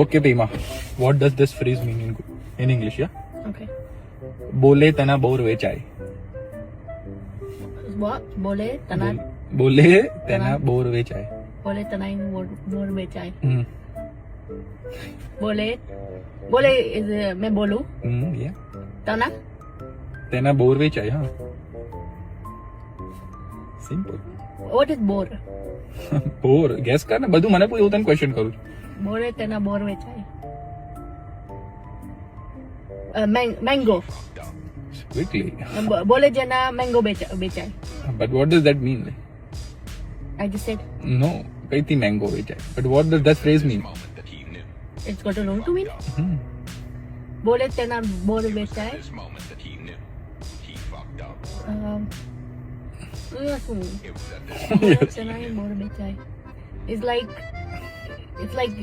Okay, Pima. What does this phrase mean in English? Yeah. Okay. બોલે તેના બોર વેચાય. What? Bole tanay. બોલે તેના બોર વેચાય. Bole tanay bor bechay. Bole is मैं बोलूं. Yeah. तना. તેના બોર વેચાય. હા. Simple. What is bor? Bore gas કર ને બધું મને પૂછું હું તને ક્વેશ્ચન કરું છું. Bole tena bor bechay. Mango. Quickly. Bole jana mango bechay. But what does that mean? I just said No. કઈથી મેંગો વેચાય. But what does that phrase mean? it's got a long to mean. Bole tena bor bechay. Bole tena bor bechay. It's like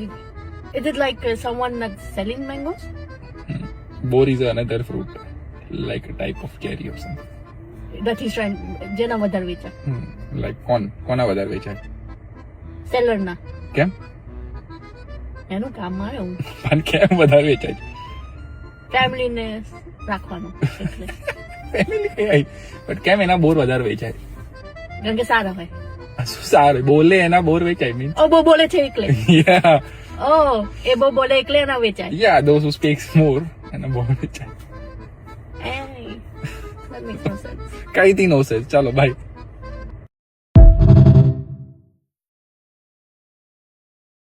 is it like someone that's selling mangoes? Boar is another fruit, like a type of cherry or something. That he's trying જેના વધારે વેચાય. Like કોના વધારે વેચાય? Seller ના. કેમ? એનું કામ આવે હું પણ કેમ વધારે વેચાય? ફેમિલી ને રાખવાનું એટલે ફેમિલી કઈ બટ કેમ એના બોર વધારે વેચાય? કારણ કે સારા હોય. શું સારું બોલે એના બોર વેચાય મીન ઓ બહુ બોલે છે એટલે yeah ઓ એ બહુ બોલે એટલે ના વેચાય. yeah those who speaks more એના બોર વેચાય. Hey, that makes no sense. કઈથી નો સેન્સ. ચાલો બાય.